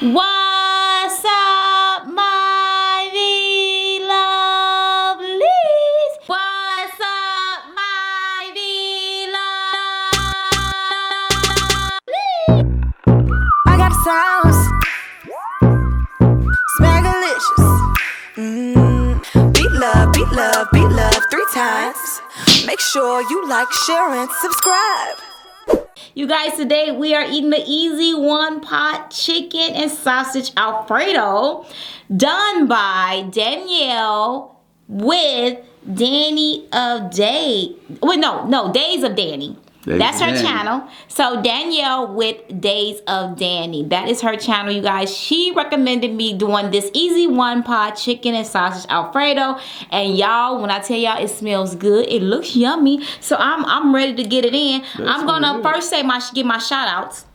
What's up, my V-Lovelies? What's up, my V-Lovelies? I got the sauce. Smackalicious. Beat love, beat love, beat love 3 times. Make sure you like, share, and subscribe. You guys, today we are eating the easy one pot chicken and sausage Alfredo done by Danielle with Danny of Day. Wait, no, Days of Danny. That's her channel. So Danielle with Days of Danny. That is her channel, you guys. She recommended me doing this easy one pot chicken and sausage Alfredo. And y'all, when I tell y'all it smells good, it looks yummy. So I'm ready to get it in. I'm gonna first say give my shout outs.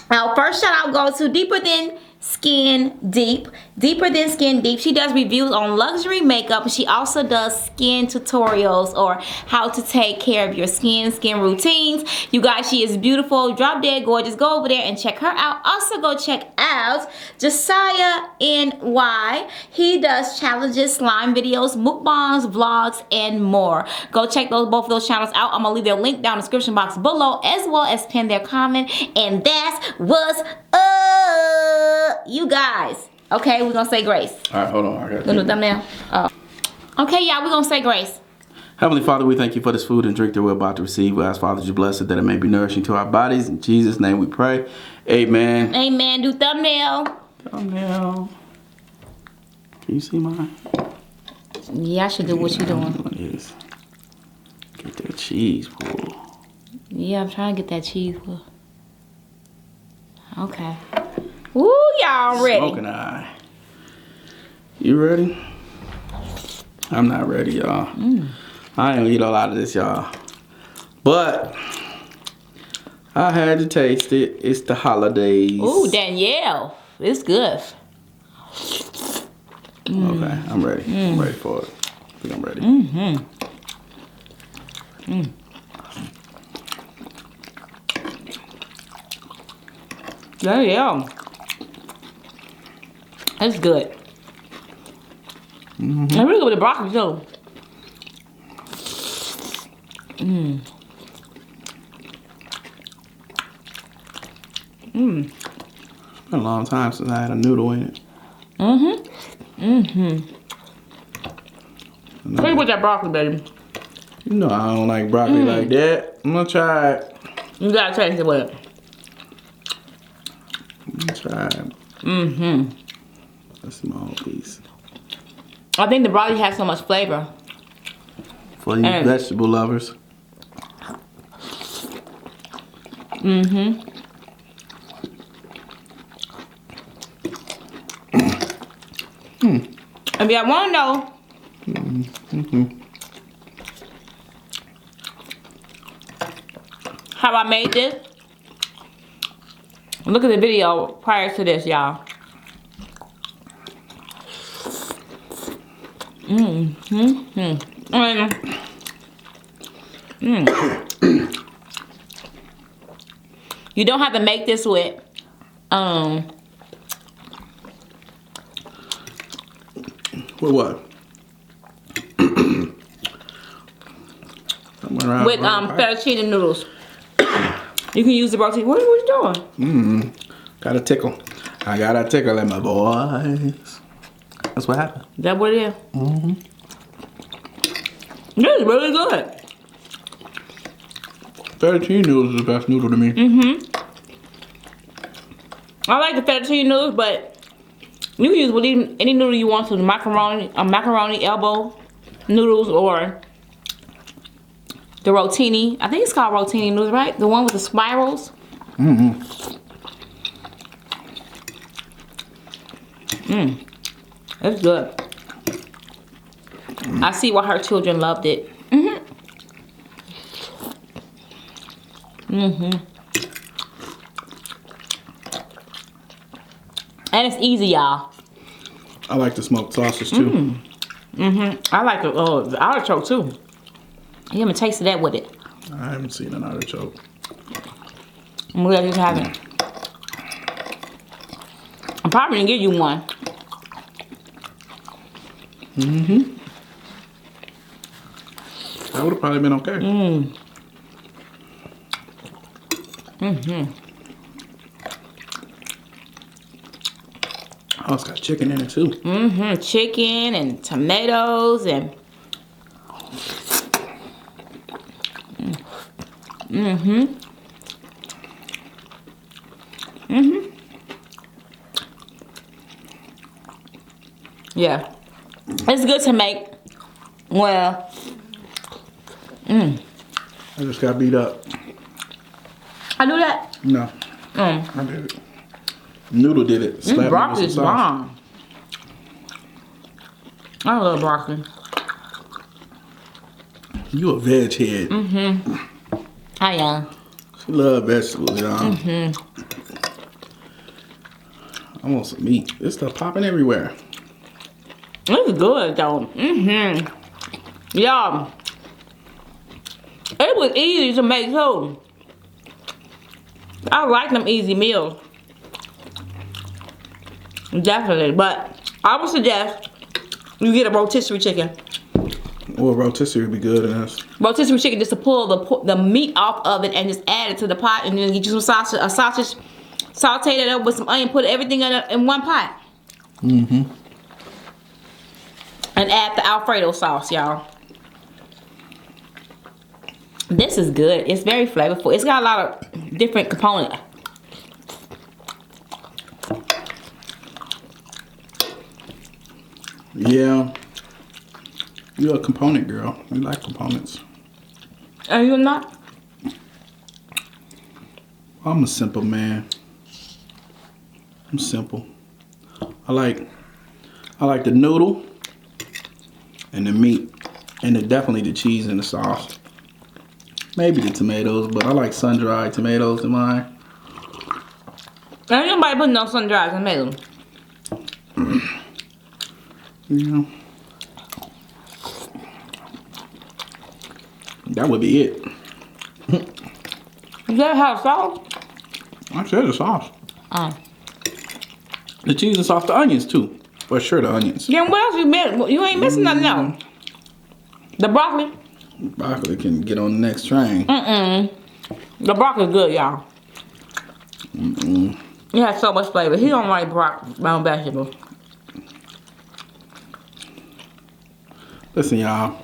Our first shout out goes to Deeper Than Skin Deep. Deeper Than Skin Deep. She does reviews on luxury makeup. She also does skin tutorials or how to take care of your skin routines. You guys, she is beautiful, drop dead gorgeous. Go over there and check her out. Also go check out Josiah NY. He does challenges, slime videos, mukbangs, vlogs, and more. Go check both of those channels out. I'm gonna leave their link down in the description box below, as well as pin their comment. And that's what's up, you guys. Okay, we're gonna say grace. All right, hold on. I got Gonna do thumbnail. Okay, y'all, we're gonna say grace. Heavenly Father, we thank you for this food and drink that we're about to receive. We ask, Father, you bless it, that it may be nourishing to our bodies. In Jesus' name we pray. Amen. Amen. Do thumbnail. Thumbnail. Can you see mine? Yeah, I should do what you're doing. What is? Get that cheese pull. Yeah, I'm trying to get that cheese pull. Okay. Woo, y'all ready? Smoking eye. You ready? I'm not ready, y'all. I ain't gonna eat a lot of this, y'all. But I had to taste it. It's the holidays. Ooh, Danielle. It's good. Okay, I'm ready. I'm ready for it. I think I'm ready. Danielle. It's good. And really good with the broccoli too. It's been a long time since I had a noodle in it. Play with that broccoli, baby. You know I don't like broccoli like that. I'm gonna try it. You gotta taste it with it. I'm gonna try it. A small piece. I think the broccoli has so much flavor. For you vegetable lovers. If y'all wanna know, how I made this, look at the video prior to this, y'all. You don't have to make this with With what? with fettuccine noodles. You can use the broccoli. What are you doing? Got a tickle. I got a tickle in my voice. That's what happened. Is that what it is? This is really good. Fettuccine noodles is the best noodle to me. I like the fettuccine noodles, but you can use any noodle you want to. The macaroni elbow noodles, or the rotini. I think it's called rotini noodles, right? The one with the spirals. It's good. I see why her children loved it. And it's easy, y'all. I like the smoked sausage too. I like the artichoke too. You haven't tasted that with it. I haven't seen an artichoke. I'm glad you haven't. I'm probably gonna give you one. That would have probably been okay. Oh, it's got chicken in it too. Chicken and tomatoes and yeah. It's good to make. Well, I just got beat up. I do that. No. I did it. Noodle did it. Slapped me with Broccoli some is sauce. bomb. I love broccoli. You a veg head. I am. She love vegetables, y'all. I want some meat. This stuff popping everywhere. It's good though. Y'all, it was easy to make too. I like them easy meals. Definitely, but I would suggest you get a rotisserie chicken. Well, rotisserie would be good in this. Rotisserie chicken, just to pull the meat off of it and just add it to the pot, and then get you some sausage, saute it up with some onion, put everything in one pot. And add the Alfredo sauce, y'all. This is good. It's very flavorful. It's got a lot of different components. Yeah. You're a component girl. You like components. Are you not? I'm a simple man. I'm simple. I like the noodle and the meat and definitely the cheese and the sauce. Maybe the tomatoes, but I like sun-dried tomatoes in mine. Ain't nobody putting no sun-dried tomatoes. Yeah. That would be it. Does that have sauce? I said the sauce. Oh. The cheese and sauce, the onions too. For sure, the onions. Then what else you missing? You ain't missing nothing else. The broccoli. Broccoli can get on the next train. The broccoli's good, y'all. It has so much flavor. He don't like brown vegetables. Listen, y'all.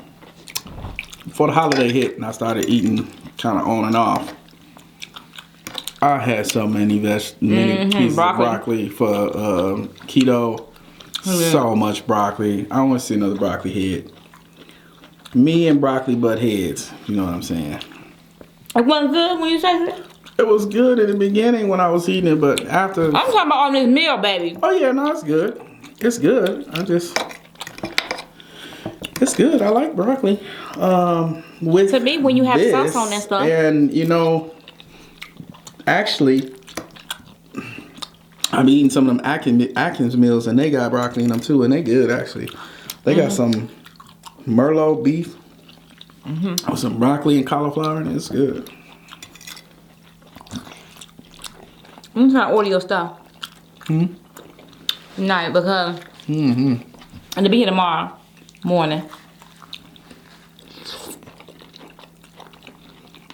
Before the holiday hit and I started eating kind of on and off, I had so many pieces of broccoli for keto. So much broccoli. I don't want to see another broccoli head. Me and broccoli butt heads. You know what I'm saying? It wasn't good when you said it? It was good in the beginning when I was eating it, but after... I'm talking about on this meal, baby. Oh yeah, no, it's good. It's good. It's good. I like broccoli. With to me, when you have sauce on that stuff. And you know, actually, I'm eating some of them Atkins meals, and they got broccoli in them too, and they good actually. They got some Merlot beef with some broccoli and cauliflower, and it's good. I'm trying to order your stuff. Night because and to be here tomorrow morning.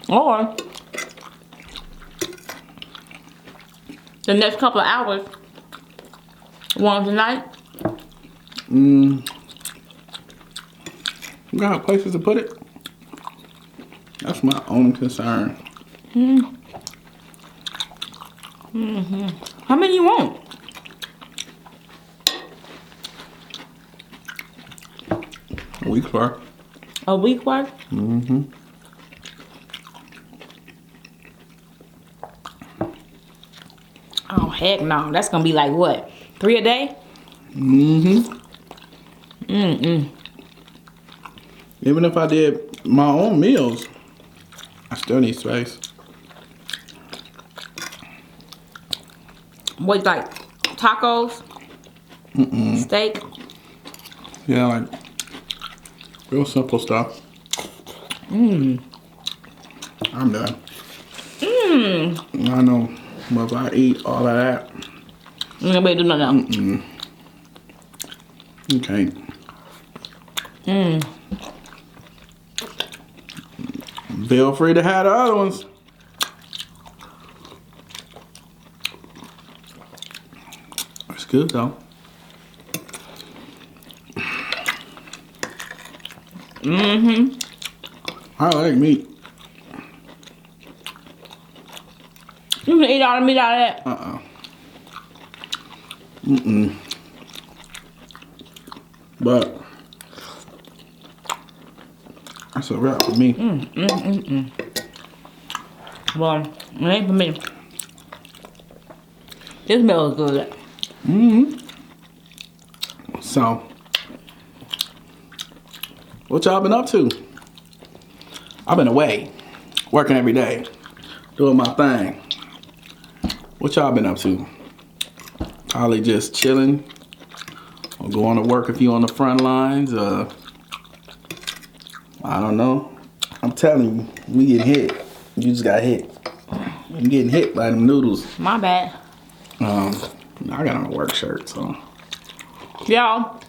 Or the next couple of hours. One tonight. You got places to put it? That's my only concern. How many you want? A week's worth. A week worth? Oh heck no. That's gonna be like what? 3 a day? Even if I did my own meals, I still need space. What, like tacos? Steak? Yeah, like real simple stuff. I'm done. I know, but if I eat all of that, Nobody do nothing. Okay. Feel free to have the other ones. It's good though. I like meat. You can eat all the meat out of that. But that's a wrap for me. Well, it ain't for me. This milk is good. So, what y'all been up to? I've been away, working every day, doing my thing. What y'all been up to? Probably just chilling or going to work if you on the front lines. I don't know. I'm telling you, we getting hit. You just got hit. I'm getting hit by them noodles. My bad. I got on a work shirt, so. Y'all,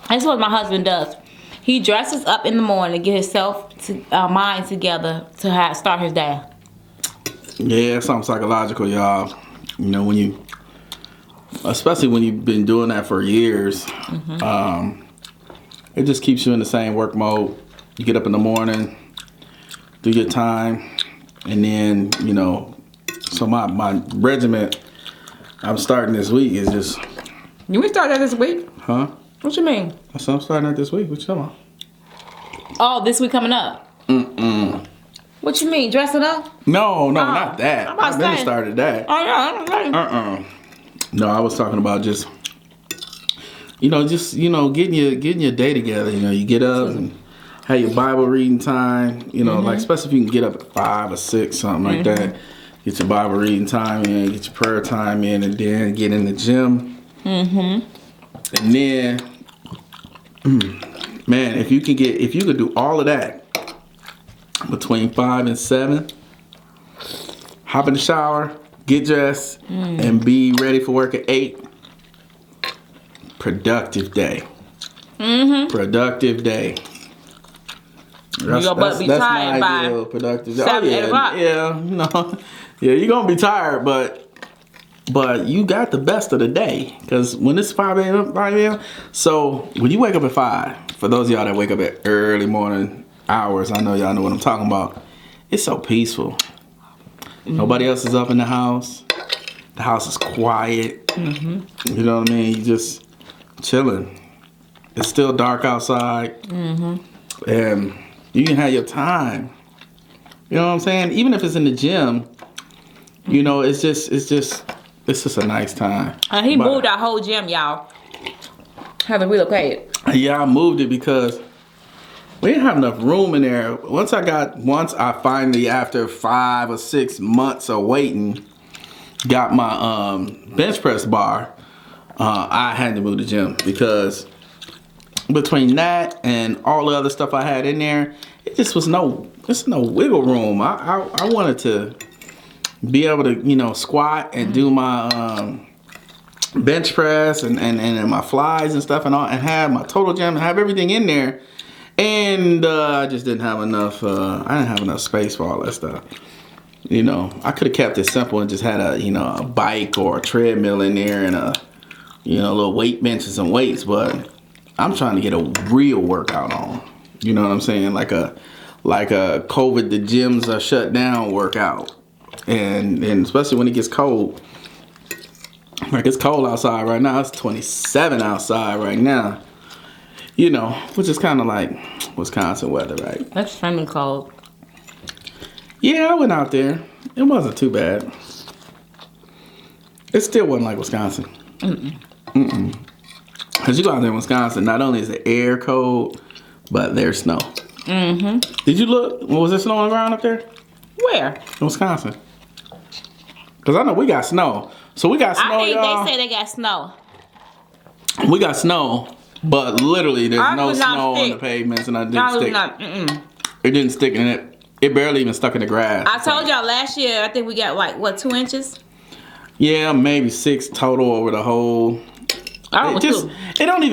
that's what my husband does. He dresses up in the morning to get himself mind together to start his day. Yeah, it's something psychological, y'all. You know, when you, especially when you've been doing that for years, it just keeps you in the same work mode. You get up in the morning, do your time, and then, you know, so my regiment I'm starting this week is just... You we start that this week? Huh? What you mean? So I'm starting that this week. What you talking about? Oh, this week coming up? What you mean? Dressing up? No, not that. I've never started that. Oh, yeah. Okay. No, I was talking about just getting your day together. You know, you get up and have your Bible reading time. You know, like especially if you can get up at 5 or 6, something like that. Get your Bible reading time in, get your prayer time in, and then get in the gym. And then, man, if you could do all of that between 5 and 7, hop in the shower, get dressed, and be ready for work at 8. Productive day. Productive day. That's tired my ideal by productive day. 7, 8 o'clock. Yeah, no. Yeah, you're gonna be tired, but you got the best of the day. Because when it's 5 a.m., so when you wake up at 5, for those of y'all that wake up at early morning hours, I know y'all know what I'm talking about. It's so peaceful. Nobody else is up in the house. The house is quiet. You know what I mean? You just chilling. It's still dark outside. And you can have your time. You know what I'm saying? Even if it's in the gym, you know, it's just a nice time. He moved our whole gym, y'all. Have to relocate. Yeah, I moved it because we didn't have enough room in there. Once I finally, after 5 or 6 months of waiting, got my bench press bar, I had to move the gym because between that and all the other stuff I had in there, it just was no wiggle room. I wanted to be able to, you know, squat and do my bench press and my flies and stuff and all, and have my total gym and have everything in there. And I just didn't have enough. I didn't have enough space for all that stuff. You know, I could have kept it simple and just had a bike or a treadmill in there and a little weight bench and some weights. But I'm trying to get a real workout on. You know what I'm saying? Like a COVID, the gyms are shut down workout. And especially when it gets cold. Like it's cold outside right now. It's 27 outside right now. You know, which is kind of like Wisconsin weather, right? That's extremely cold. Yeah, I went out there. It wasn't too bad. It still wasn't like Wisconsin. Because you go out there in Wisconsin, not only is the air cold, but there's snow. Did you look? Was there snow on the ground up there? Where? In Wisconsin. Because I know we got snow. So we got snow, y'all. They say they got snow. We got snow, but literally there's no snow on the pavements, and it didn't stick in it. It barely even stuck in the grass. I told y'all last year, I think we got like, what, 2 inches? Yeah, maybe 6 total over the whole. It don't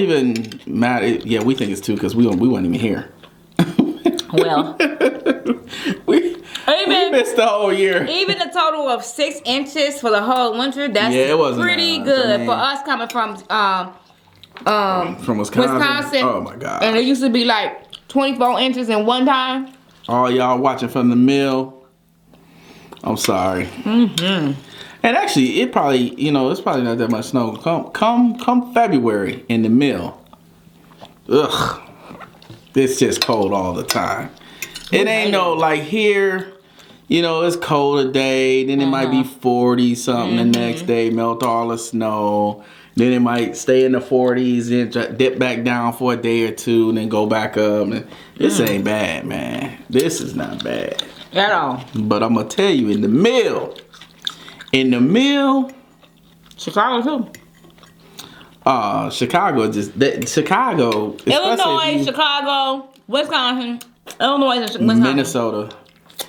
even matter. Yeah, we think it's 2 because we weren't even here. Well, we missed the whole year. Even a total of 6 inches for the whole winter. That's it wasn't pretty good for us coming from Wisconsin. Oh my God! And it used to be like 24 inches in one time. All y'all watching from the mill. I'm sorry. Mm-hmm. And actually, it's probably not that much snow. Come February in the mill. Ugh. It's just cold all the time. It ain't no like here, it's cold a day, then it might be 40 something the next day, melt all the snow. Then it might stay in the 40s, then dip back down for a day or 2, and then go back up. And this ain't bad, man. This is not bad. At all. But I'm going to tell you, in the mill, Chicago too. Chicago, Illinois, Chicago, Wisconsin, Illinois, Minnesota,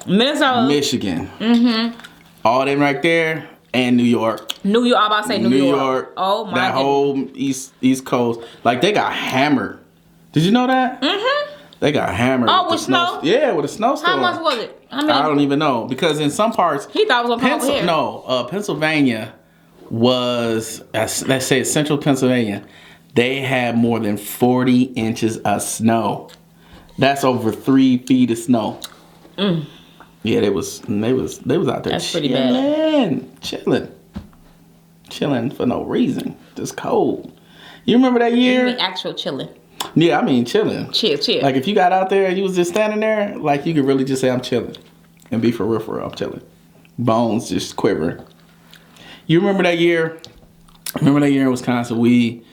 Michigan. Mm-hmm. All them right there, and New York. I'm about to say New York. Oh my God. That whole East Coast, like they got hammered. Did you know that? Mm-hmm. They got hammered. Oh, with snow? Yeah, with a snowstorm. How much was it? I don't even know, because in some parts, he thought it was gonna come over here. No, Pennsylvania was, let's say central Pennsylvania, they had more than 40 inches of snow. That's over 3 feet of snow. Mm. Yeah, they was out there. That's pretty bad. Chilling for no reason, just cold. You remember that year? You mean actual chilling? Yeah, I mean chilling. Chill. Like if you got out there and you was just standing there, like you could really just say I'm chilling, and be for real, I'm chilling. Bones just quivering. You remember that year? In Wisconsin, we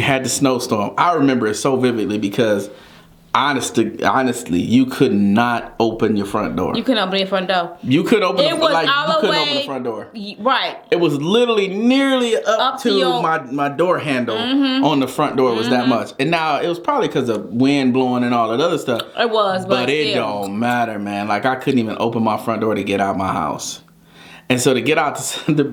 had the snowstorm. I remember it so vividly because honestly, you could not open your front door. You couldn't open your front door. You could open it was all you the couldn't way, open the front door. Right. It was literally nearly up to my door handle on the front door. It was that much. And now it was probably because of wind blowing and all that other stuff. It was, but it don't matter, man. Like I couldn't even open my front door to get out my house. And so to get out,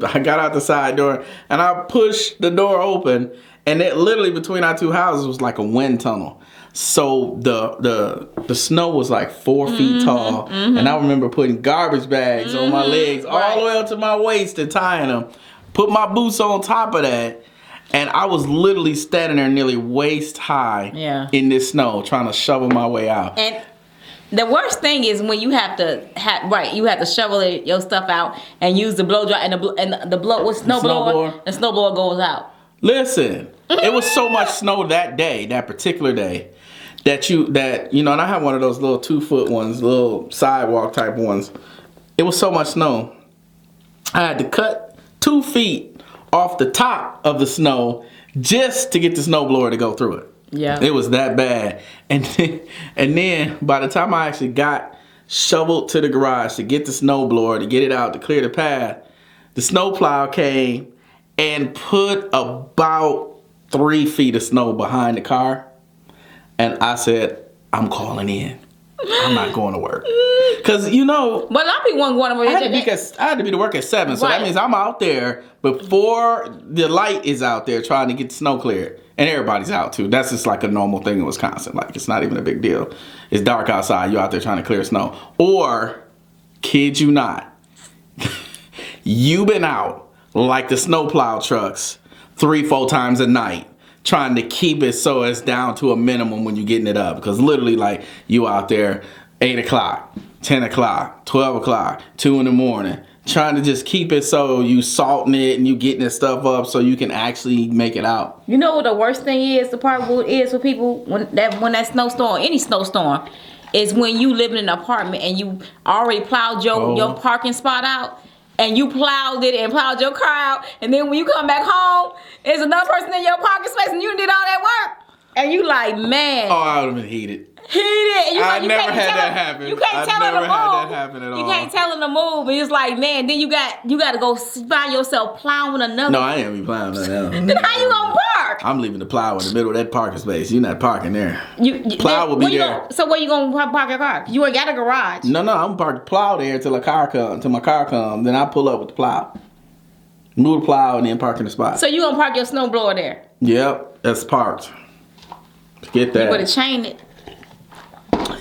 I got out the side door and I pushed the door open, and it literally between our 2 houses was like a wind tunnel. So the snow was like 4 feet tall, and I remember putting garbage bags on my legs all the way up to my waist and tying them. Put my boots on top of that, and I was literally standing there nearly waist high in this snow trying to shovel my way out. And the worst thing is when you have to shovel your stuff out and use the blow dry and the snowblower goes out. Listen, it was so much snow that particular day, that and I have one of those little 2-foot ones, little sidewalk type ones. It was so much snow, I had to cut 2 feet off the top of the snow just to get the snowblower to go through it. Yeah, it was that bad. And then by the time I actually got shoveled to the garage to get the snowblower, to get it out, to clear the path, the snowplow came and put about 3 feet of snow behind the car. And I said, I'm calling in. I'm not going to work. Because, But a lot of people want to go to work. I had to be to work at 7. So that means I'm out there before the light is out there trying to get the snow cleared. And everybody's out too. That's just like a normal thing in Wisconsin. Like, it's not even a big deal. It's dark outside. You're out there trying to clear snow. Or, kid you not, you been out like the snowplow trucks 3-4 times a night, trying to keep it so it's down to a minimum when you're getting it up. Because literally, like, you out there 8 o'clock, 10 o'clock, 12 o'clock, 2 in the morning, trying to just keep it so you salting it and you getting this stuff up so you can actually make it out. You know what the worst thing is? The part what is for people when that snowstorm, any snowstorm, is when you live in an apartment and you already plowed your parking spot out. And you plowed it and plowed your car out, and then when you come back home, there's another person in your parking space, and you did all that work, and you like, man. Oh, I would have been heated. And I never had that happen. You can't tell her to move. That happen at all. You can't tell her to move, and it's like, man. Then you got to go find yourself plowing another. No, I ain't gonna be plowing that else. Then how you gonna park? I'm leaving the plow in the middle of that parking space. You're not parking there. Plow will be there. So where you gonna park your car? You ain't got a garage. No, I'm parked plow there till my car comes. Then I pull up with the plow. Move the plow and then park in the spot. So you gonna park your snowblower there? Yep, that's parked. Get that. You better chain it.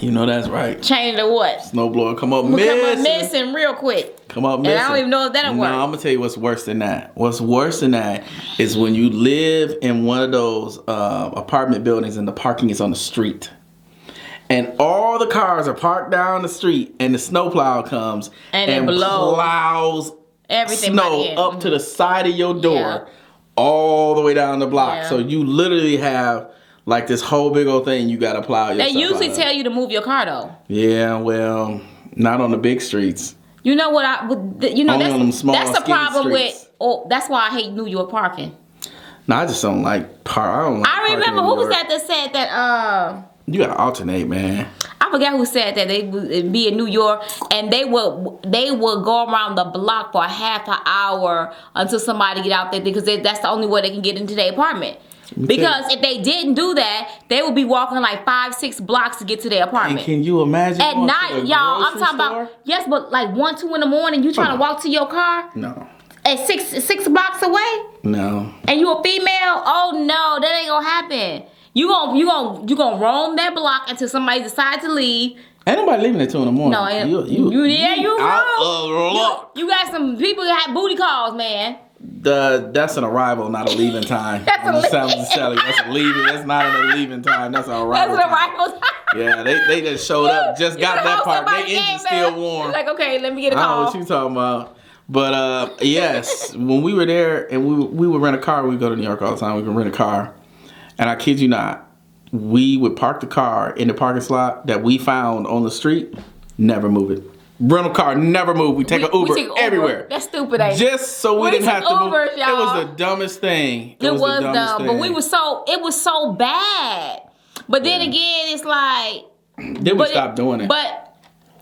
You know that's right. Chain it to what? Snowblower come up missing real quick. Come up missing. And I don't even know if that'll work. No, I'm gonna tell you what's worse than that. What's worse than that is when you live in one of those apartment buildings and the parking is on the street. And all the cars are parked down the street and the snowplow comes and plows everything snow up to the side of your door all the way down the block. Yeah. So you literally have like this whole big old thing you gotta plow yourself. They usually tell you to move your car though. Yeah, well, not on the big streets. You know what Only on them small, that's the problem streets. that's why I hate New York parking. No, I just don't like park. I remember who was that said that you gotta alternate, man. I forget who said that they would be in New York and they would go around the block for a half an hour until somebody get out there because that's the only way they can get into their apartment. Because if they didn't do that, they would be walking like 5-6 blocks to get to their apartment. And can you imagine at night, y'all? I'm talking about but like 1-2 in the morning, you trying to walk to your car? No. At six blocks away? No. And you a female? Oh no, that ain't gonna happen. You gonna roam that block until somebody decides to leave. Ain't nobody leaving at 2 in the morning. No, you out you got some people that have booty calls, man. That's an arrival, not a leaving time. That's a leaving. That's not a leaving time. That's an arrival. That's an arrival time. Yeah, they just showed up, just got that part. Their engine's still warm. Like, okay, let me get a I call. don't know what you talking about. But yes, when we were there and we would rent a car, we go to New York all the time. We would rent a car, and I kid you not, we would park the car in the parking slot that we found on the street. Never move it. Rental car, never move. We take an Uber everywhere. That's stupid, ain't it? Just so we didn't have to move. Ubers, y'all. It was the dumbest thing. It was dumb, but it was so bad. But then again, it's like then we stopped doing it. But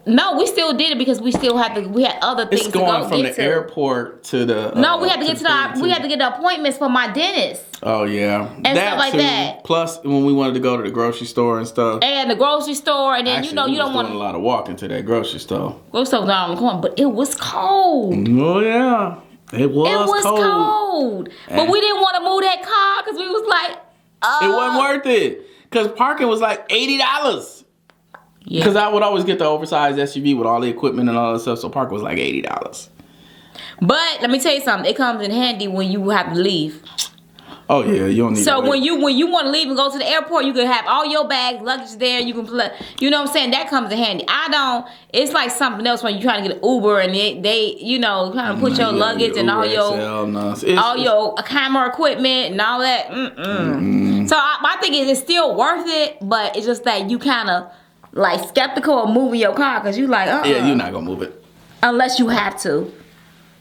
no, we still did it because we had other things it's to go going from get the to. Airport to the No, we had to get we had to get the appointments for my dentist. Oh yeah, and stuff like that. Plus, when we wanted to go to the grocery store and stuff, and the grocery store, and then actually, you don't want a lot of walking to that grocery store. Grocery store down on the corner, but it was cold. Oh yeah, it was cold. But we didn't want to move that car because we was like, it wasn't worth it because parking was like $80. Yeah. Because I would always get the oversized SUV with all the equipment and all that stuff, so parking was like $80. But let me tell you something, it comes in handy when you have to leave. Oh yeah, you don't need. So when you want to leave and go to the airport, you can have all your bags, luggage there. You can play. You know what I'm saying? That comes in handy. I don't. It's like something else when you're trying to get an Uber and they kind of put your luggage and all your camera equipment and all that. So my thing is, it's still worth it, but it's just that you kind of like skeptical of moving your car because you like, yeah, you're not gonna move it unless you have to.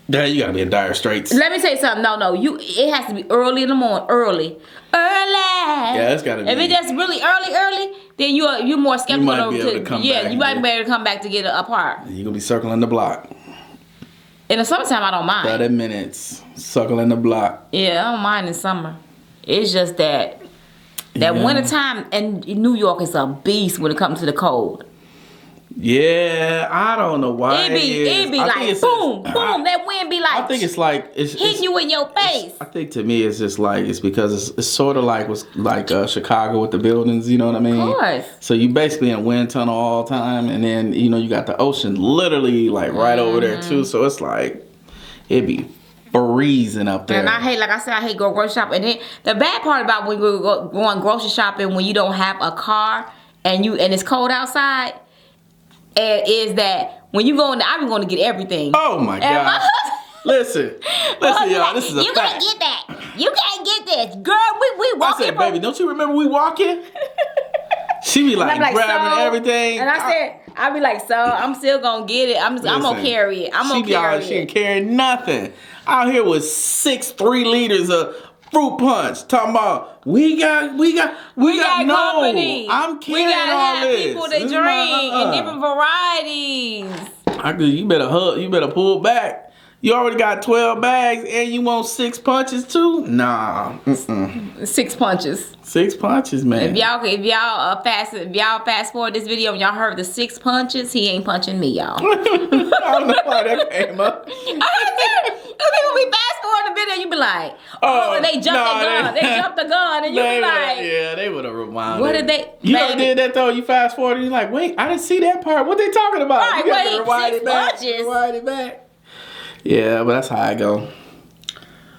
Yeah, you gotta be in dire straits. Let me tell you something. No, it has to be early in the morning. Early. Yeah, it's gotta be. If it's just really early, then you're more skeptical. You might be able to come back. You might be able to come back to get a part. You're gonna be circling the block. In the summertime, I don't mind. 30 minutes, circling the block. Yeah, I don't mind in summer. It's just that wintertime in New York is a beast when it comes to the cold. Yeah, I don't know why. It be like boom, boom. That wind be like. I think it's like it's hitting you in your face. I think to me it's just like it's because it's sort of like Chicago with the buildings. You know what I mean? Of course. So you basically in a wind tunnel all the time, and then you got the ocean literally like right over there too. So it's like it be freezing up there. And I hate going grocery shopping. And then the bad part about when we go going grocery shopping when you don't have a car and it's cold outside. Is that when you go in I'm going to get everything. Oh my God. Listen, y'all, this is a fact. You gotta get that. You can't get this. Girl, we walking. I said, baby, don't you remember we walking? She be like grabbing everything. And I be like, so I'm still gonna get it. I'm gonna carry it. She ain't carrying nothing. Out here with 3 liters of fruit punch. Talking about we got company. I'm carrying all this. We gotta have people that drink in different varieties. You better pull back. You already got 12 bags and you want 6 punches too? Nah. 6 punches. 6 punches, man. If y'all fast forward this video and y'all heard the 6 punches, he ain't punching me, y'all. I don't know why that came up. People be fast forward the video, you be like, oh, and they jumped the gun. They jumped the gun, and you be like, yeah, they would have reminded. What did they? You ever did that though? You fast forward and you're like, wait, I didn't see that part. What they talking about? Right, you gotta rewind 6 it back. punches. Rewind it back. Yeah, but that's how I go.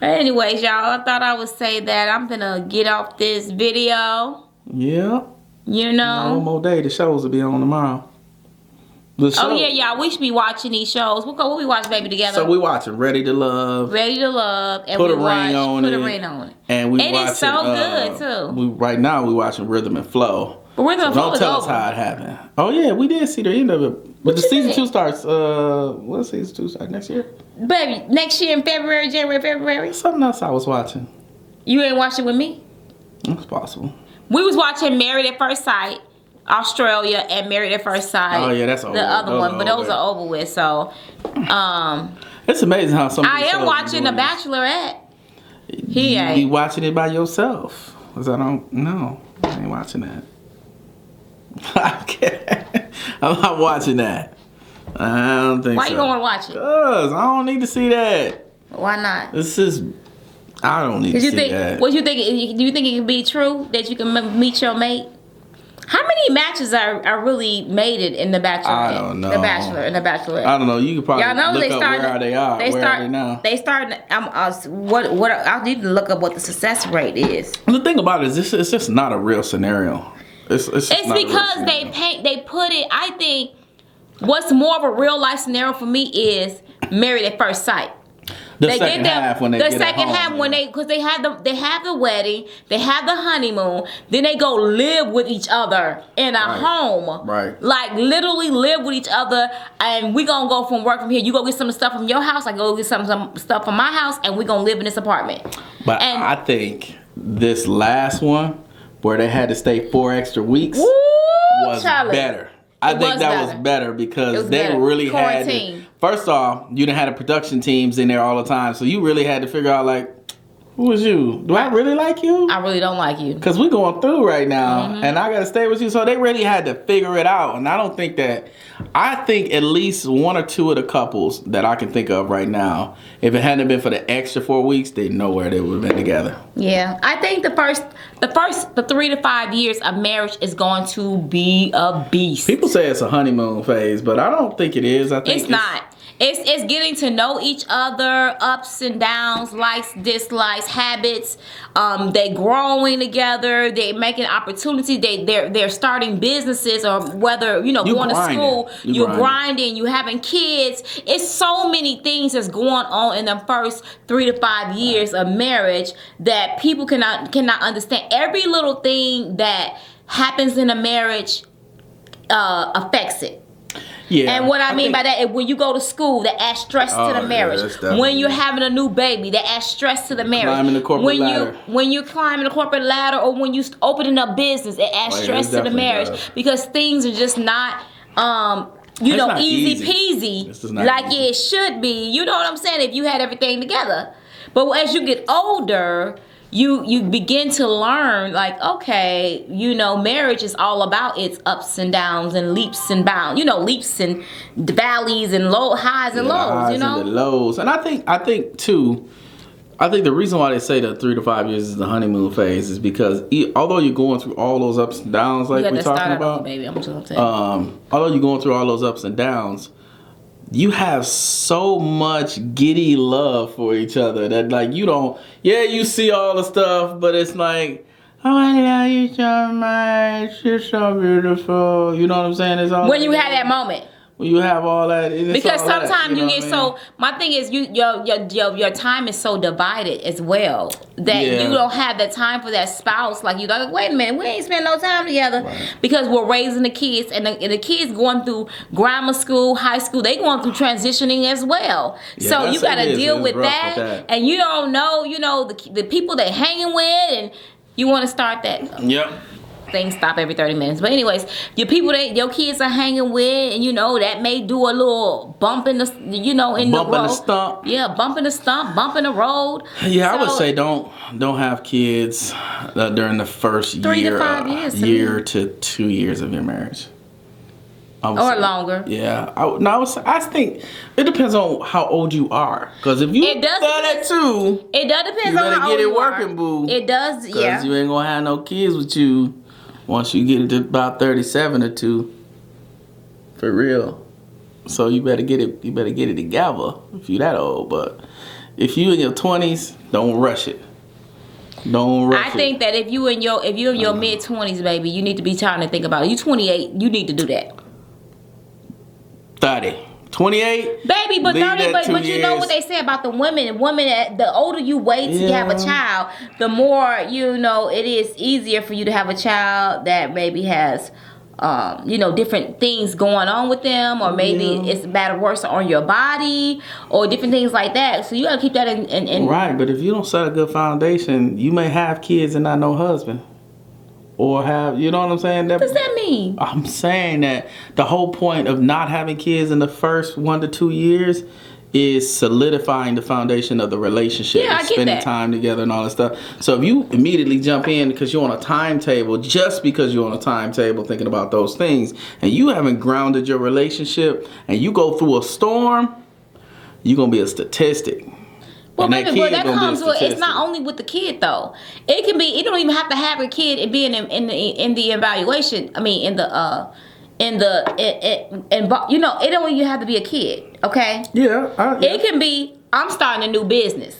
But anyways, y'all, I thought I would say that I'm gonna get off this video. Yeah. You know. One more day, the shows will be on tomorrow. Oh yeah, y'all. We should be watching these shows. What we watch, baby, together? So we watching Ready to Love. Ready to Love, and Put a ring on it. And it's so good too. Right now we watching Rhythm and Flow. But Rhythm and Flow don't tell us how it happened. Oh yeah, we did see the end of it. But the season 2 starts. What season 2 start next year? Baby, next year in February, February. Something else I was watching. You ain't watching with me? That's possible. We was watching Married at First Sight, Australia, and Married at First Sight. Oh yeah, that's over. The other one, but those are over with. So, it's amazing how some. I am watching The Bachelorette. He ain't. You be watching it by yourself? Cause I don't know. I ain't watching that. I'm not watching that. I don't think so. Why you gonna watch it? Cause I don't need to see that. Why not? This is. I don't need to see that. What you think? Do you think it can be true that you can meet your mate? How many matches are really made it in The Bachelor? I don't know. The Bachelor and The Bachelorette. I don't know. You could probably look up where they are. Where are they now? They started. What? I need to look up what the success rate is. The thing about it is, it's just not a real scenario. It's because they put it. I think what's more of a real life scenario for me is Married at First Sight. The second half when they because they have the wedding, they have the honeymoon, then they go live with each other in a home, right? Like literally live with each other, and we gonna go from work from here. You go get some stuff from your house, I go get some stuff from my house, and we gonna live in this apartment. But I think this last one where they had to stay 4 extra weeks was better. I think that was better because they really had to, first off, you done had a production teams in there all the time, so you really had to figure out like, who is you? Do I really like you? I really don't like you. Because we're going through right now, and I got to stay with you. So they really had to figure it out. And I think at least 1 or 2 of the couples that I can think of right now, if it hadn't been for the extra 4 weeks, they know where they would have been together. Yeah. I think the 3 to 5 years of marriage is going to be a beast. People say it's a honeymoon phase, but I don't think it is. I think it's not. It's getting to know each other, ups and downs, likes, dislikes, habits. They growing together. They making opportunity. They're starting businesses, or whether going to school. You're grinding. You having kids. It's so many things that's going on in the first 3 to 5 years of marriage that people cannot understand. Every little thing that happens in a marriage affects it. Yeah, and what I mean by that is when you go to school, that adds stress to the marriage. When you're having a new baby, that adds stress to the marriage. Climbing the corporate ladder. When you're climbing the corporate ladder, or when you're opening up business, it adds stress to the marriage because things are just not easy peasy like it should be. You know what I'm saying? If you had everything together. But as you get older, you begin to learn, like, okay, marriage is all about its ups and downs and leaps and bounds, leaps and valleys and highs and lows, and the lows. And I think too, the reason why they say that 3 to 5 years is the honeymoon phase is because although you're going through all those ups and downs, like we're talking about, baby, I'm just saying. Although you're going through all those ups and downs, you have so much giddy love for each other that like you see all the stuff, but it's like, oh, I love you so much, you're so beautiful. You know what I'm saying? It's all when you have that moment. When you have all that, because sometimes you get so. My thing is, your time is so divided as well that you don't have that time for that spouse. Like you like, wait a minute, we ain't spend no time together because we're raising the kids, and the kids going through grammar school, high school. They going through transitioning as well. Yeah, so you got to deal with that, and you don't know, the people they hanging with, and you want to start that. Yep. things stop every 30 minutes. But anyways, your people that your kids are hanging with, and you know that may do a little bump in the, you know, in Bump the road. in the stump. Yeah, bump in the stump, bump in the road. Yeah, I would So, say don't have kids during the first 3 year, to 5 years. year to 2 years of your marriage. Or longer. Yeah, I think it depends on how old you are. Because if you It does depend. 32, It does depend you on better how get old it you working, are. boo. It does, Because yeah. you ain't gonna have no kids with you once you get to about 37 or 2. For real. So you better get it. You better get it together if you that old. But if you in your 20s, don't rush it. Don't rush it. I think that if you in your mid 20s, baby, you need to be trying to think about it. You 28, you need to do that. 30. 28. Baby, but leave 30, that 2 but you know years. what they say about the women. Women, the older you wait to have a child, the more, you know, it is easier for you to have a child that maybe has, you know, different things going on with them, or maybe it's bad or worse on your body, or different things like that. So you gotta keep that in. Right, but if you don't set a good foundation, you may have kids and not no husband. Or have, you know what I'm saying? What does that mean? I'm saying that the whole point of not having kids in the first 1 to 2 years is solidifying the foundation of the relationship. Yeah, I and get spending that. time together and all that stuff. So if you immediately jump in because you're on a timetable, just because you're on a timetable thinking about those things, and you haven't grounded your relationship, and you go through a storm, you're going to be a statistic. Well, And baby, but that gonna be a comes with. It's statistic. not only with the kid though. It can be. You don't even have to have a kid and being in the evaluation. I mean, you know, it don't even have to be a kid. Okay. Yeah. It can be. I'm starting a new business.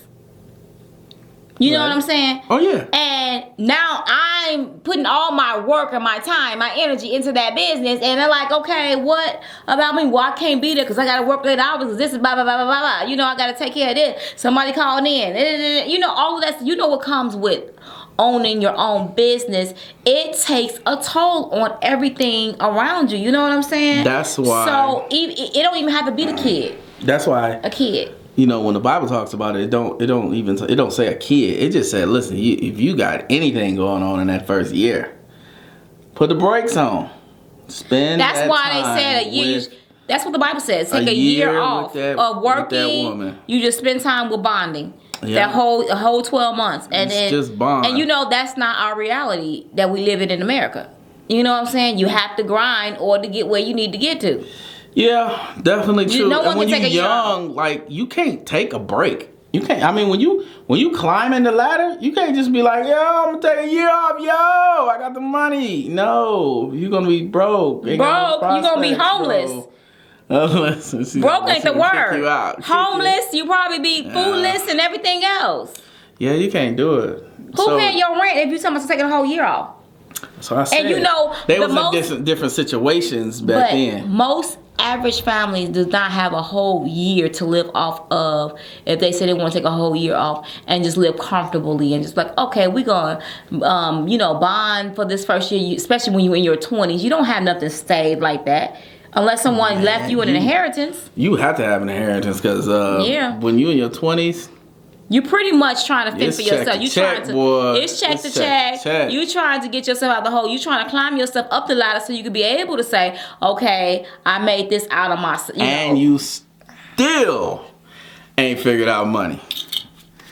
You know what I'm saying? Oh, yeah. And now I'm putting all my work and my time, my energy into that business. And they're like, okay, what about me? Well, I can't be there because I got to work late hours because this is blah, blah, blah, blah, blah, blah. You know, I got to take care of this. Somebody called in. You know, all of that. You know what comes with owning your own business. It takes a toll on everything around you. You know what I'm saying? That's why. So it don't even have to be the kid. That's why. A kid. You know, when the Bible talks about it, it don't say a kid. It just said, listen, if you got anything going on in that first year, put the brakes on. Spend. That's that why time they said a year. That's what the Bible says. Take a year year off of working. with that woman. You just spend time with bonding. Yeah. That whole 12 months, and It's then just bond. And you know that's not our reality that we live in America. You know what I'm saying? You have to grind or to get where you need to get to. Yeah, definitely true. No one and when can you're take a year young, like, you can't take a break. You can't. I mean, when you climbing the ladder, you can't just be like, yo, I'm gonna take a year off. Yo, I got the money. No, you're gonna be broke. Ain't got no Broke, you're gonna be prospects, homeless. bro. Broke ain't the word. You out. Homeless, you probably be foodless and everything else. Yeah, you can't do it. Who paying your rent if you tell us to take a whole year off? So I said, And you know, they was in different situations back then. Most average families do not have a whole year to live off of if they say they want to take a whole year off and just live comfortably and just like, okay, we're going to, you know, bond for this first year, especially when you're in your 20s. You don't have nothing saved like that unless someone left you an inheritance. You have to have an inheritance because when you're in your 20s, you pretty much trying to fend for yourself. It's check to check. You trying to get yourself out the hole. You trying to climb yourself up the ladder so you can be able to say, okay, I made this out of my. You still ain't figured out money.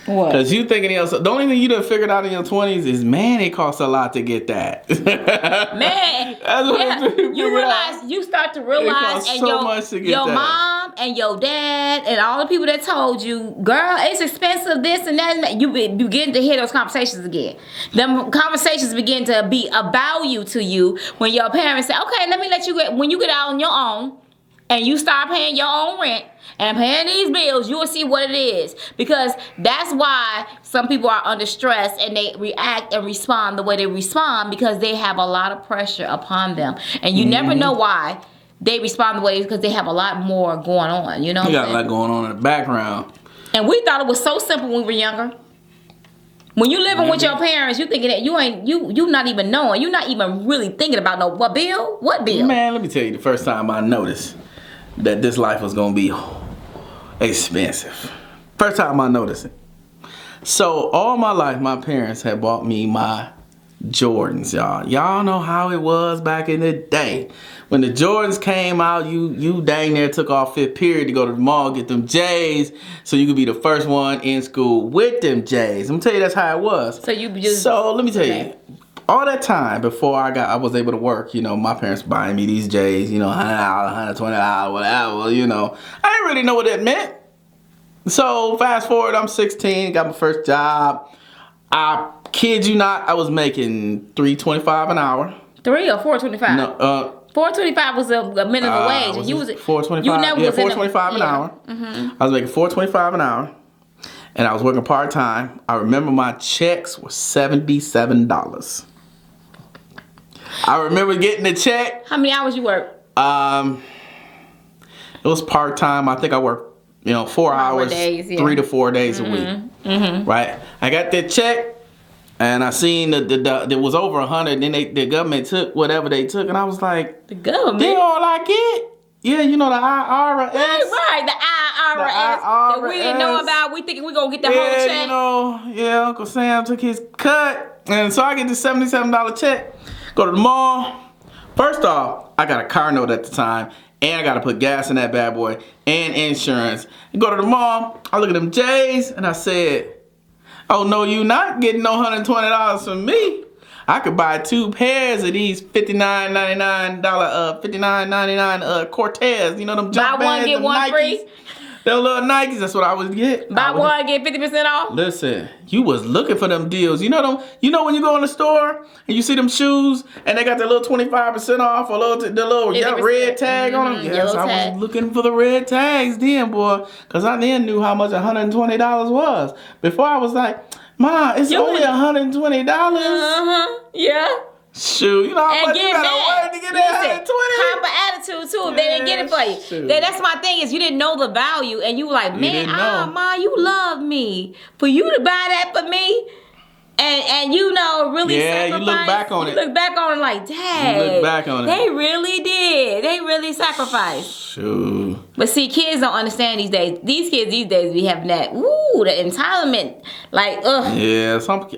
What? Because you thinking to yourself, the only thing you done figured out in your 20s is, man, it costs a lot to get that. Man, you start to realize, and your mom and your dad and all the people that told you, girl, it's expensive, this and that, and that. You begin to hear those conversations again. Them conversations begin to be a value to you when your parents say, okay, let me let you when you get out on your own and you start paying your own rent and paying these bills, you will see what it is. Because that's why some people are under stress and they react and respond the way they respond, because they have a lot of pressure upon them. And you never know why they respond the way, because they have a lot more going on. You know what I'm saying? You got a lot going on in the background. And we thought it was so simple when we were younger. When you living with your parents, you thinking that you not even knowing. You're not even really thinking about what bill? What bill? Man, let me tell you, the first time I noticed that this life was going to be expensive. First time I noticed it. So all my life, my parents had bought me my Jordans, y'all. Y'all know how it was back in the day. When the Jordans came out, you dang near took off 5th period to go to the mall, get them J's, so you could be the first one in school with them J's. I'm gonna tell you that's how it was. So you just... So let me tell you, all that time before I was able to work, you know, my parents buying me these J's, you know, $100, $120, whatever, you know. I didn't really know what that meant. So fast forward, I'm 16, got my first job. I kid you not, I was making $3.25 an hour. 3 or 4.25? No, 4.25 was a minimum wage, and you was 4.25. You never was $4.25 an hour. I was making $4.25 an hour, and I was working part time. I remember my checks were $77. I remember getting the check. How many hours you work? It was part time. I think I worked, 4 hours, days, 3 to 4 days a week. Right. I got that check. And I seen that it was over 100. Then the government took whatever they took, and I was like, the government? They all I get? Yeah, you know the IRS. Right, the IRS that we didn't know about. We thinking we gonna get the whole check. Uncle Sam took his cut, and so I get this $77 check. Go to the mall. First off, I got a car note at the time, and I gotta put gas in that bad boy and insurance. Go to the mall. I look at them J's, and I said, oh, no, you not getting no $120 from me. I could buy 2 pairs of these $59.99 Cortez. You know them jump bands, buy one, get one Nikes, free? Them little Nikes, that's what I would get. Buy one, get 50% off? Listen, you was looking for them deals. You know when you go in the store and you see them shoes and they got the little 25% off or the little red tag on them? Yes, I was looking for the red tags then, boy, because I then knew how much $120 was. Before I was like, Ma, it's only $120. Yeah. Shoot, you know how much you gotta work to get that $120? Proper attitude too if they didn't get it for you. That's my thing is you didn't know the value and you were like, man, Ma, you love me. For you to buy that for me and really sacrifice. You look back on it. You look back on it like, dang. You look back on it. They really did. They really sacrificed. Shoot. But see, kids don't understand these days. These kids these days be having that, the entitlement. Like, ugh. Yeah, it's like,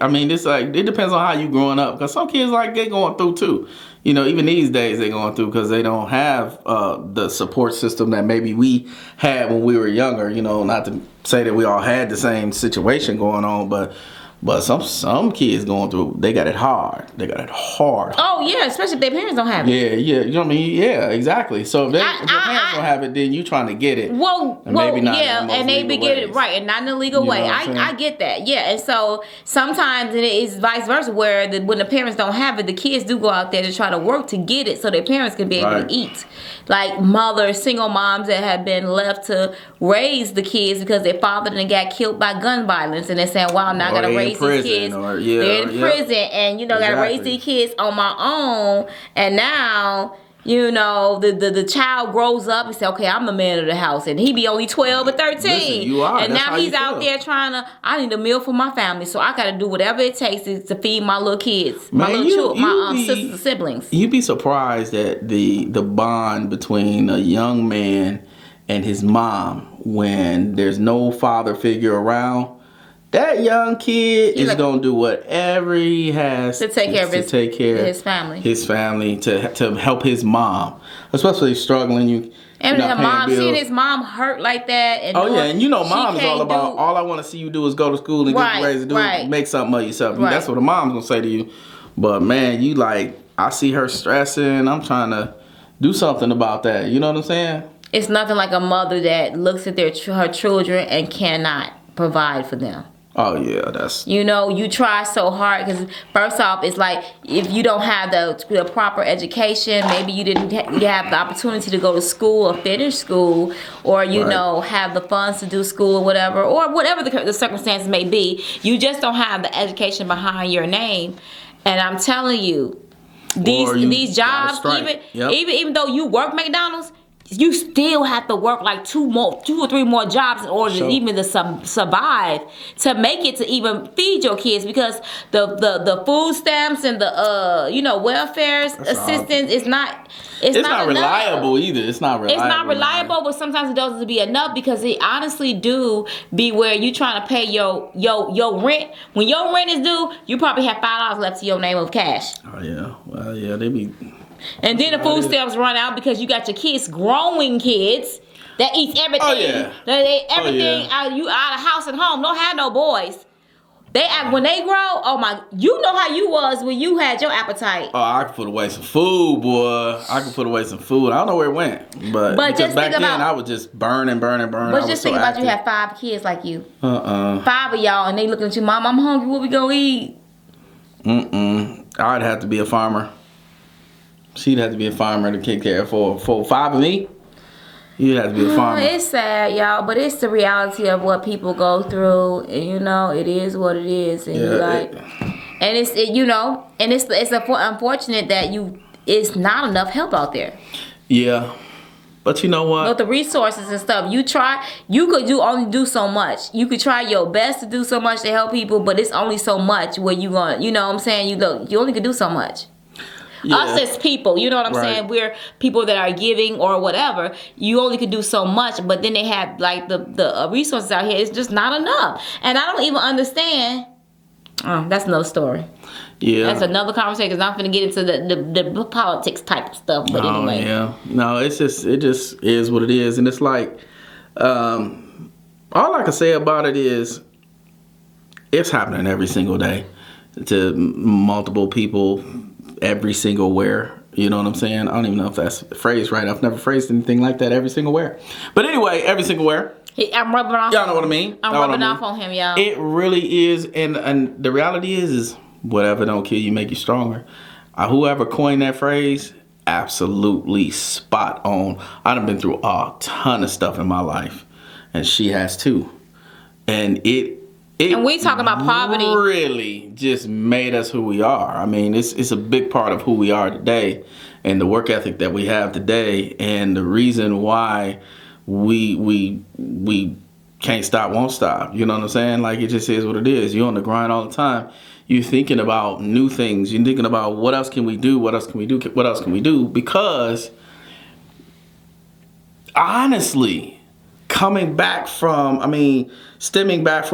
it depends on how you growing up. Because some kids, like, they going through too. Even these days they going through because they don't have the support system that maybe we had when we were younger. Not to say that we all had the same situation going on, but some kids going through, they got it hard. They got it hard. Oh, yeah, especially if their parents don't have it. Yeah, you know what I mean? Yeah, exactly. So if their parents don't have it, then you trying to get it. And they be getting it right, and not in a legal way. I get that, yeah. And so sometimes it is vice versa, where when the parents don't have it, the kids do go out there to try to work to get it so their parents can be able to eat. Like single moms that have been left to raise the kids because their father then got killed by gun violence, and they're saying, wow, now I got to raise these kids. They're in prison, and gotta raise these kids on my own. And now, the child grows up and say, okay, I'm the man of the house, and he be only 12 or 13. Listen, you are. And that's now he's out there I need a meal for my family, so I gotta do whatever it takes to feed my little kids, my sisters and siblings. You'd be surprised at the bond between a young man and his mom when there's no father figure around. That young kid is going to do whatever he has to take care of his family. His family, to help his mom, especially struggling. And seeing his mom hurt like that. And and mom is all about, all I want to see you do is go to school and get ready to do make something of yourself. Right. That's what a mom's going to say to you. But man, I see her stressing. I'm trying to do something about that. You know what I'm saying? It's nothing like a mother that looks at her children and cannot provide for them. Oh yeah, that's... you try so hard because first off, it's like if you don't have the proper education, maybe you didn't have the opportunity to go to school or finish school, or have the funds to do school or whatever the circumstances may be. You just don't have the education behind your name, and I'm telling you, these jobs, even though you work McDonald's, you still have to work like 2 or 3 more jobs in order to even to survive, to make it to even feed your kids, because the food stamps and the welfare assistance is not. It's not reliable either. It's not reliable. It's not reliable, but sometimes it doesn't be enough, because it honestly do be where you trying to pay your rent. When your rent is due, you probably have $5 left to your name of cash. Oh yeah, well yeah, they be. And then the food stamps run out because you got your kids, growing kids that eats everything. Oh yeah. Everything out of house and home. Don't have no boys. They when they grow, oh my, you know how you was when you had your appetite. Oh, I could put away some food, boy. I could put away some food. I don't know where it went, but because back then I was just burning. But just think about you had 5 kids like you. 5 of y'all, and they looking at you, Mom, I'm hungry. What we gonna eat? I'd have to be a farmer. She'd have to be a farmer to take care of for 5 of me. You'd have to be a farmer. It's sad, y'all, but it's the reality of what people go through. And, it is what it is. And it's unfortunate that it's not enough help out there. Yeah. But you know what? With the resources and stuff, you could only do so much. You could try your best to do so much to help people, but it's only so much where you know what I'm saying? You only could do so much. Yeah. Us as people, you know what I'm saying? We're people that are giving or whatever. You only can do so much, but then they have like the resources out here. It's just not enough, and I don't even understand. That's another story. Yeah, that's another conversation, because I'm finna get into the politics type of stuff. But anyway, no, it just is what it is, and it's like all I can say about it is it's happening every single day to multiple people. Every single where, you know what I'm saying? I don't even know if that's the phrase right. I've never phrased anything like that. Every single where. But anyway, every single where. I'm rubbing off. Y'all know what I mean? I'm rubbing off on him, y'all. It really is, and the reality is whatever don't kill you make you stronger. Whoever coined that phrase, absolutely spot on. I done been through a ton of stuff in my life, and she has too. And and we talk about poverty. Really just made us who we are. I mean, it's a big part of who we are today, and the work ethic that we have today, and the reason why we can't stop, won't stop. You know what I'm saying? Like, it just is what it is. You're on the grind all the time. You're thinking about new things. You're thinking about what else can we do? What else can we do? What else can we do? Because honestly, stemming back from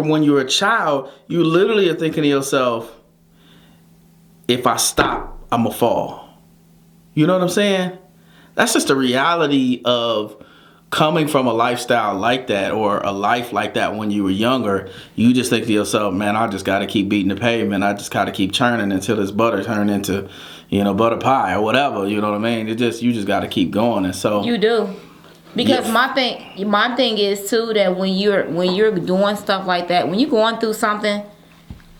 when you were a child, you literally are thinking to yourself, if I stop, I'm going to fall. You know what I'm saying? That's just the reality of coming from a lifestyle like that, or a life like that when you were younger. You just think to yourself, man, I just got to keep beating the pavement. I just got to keep churning until this butter turn into, butter pie or whatever. You know what I mean? You just got to keep going. And so you do. Because my thing is too, that when you're doing stuff like that, when you're going through something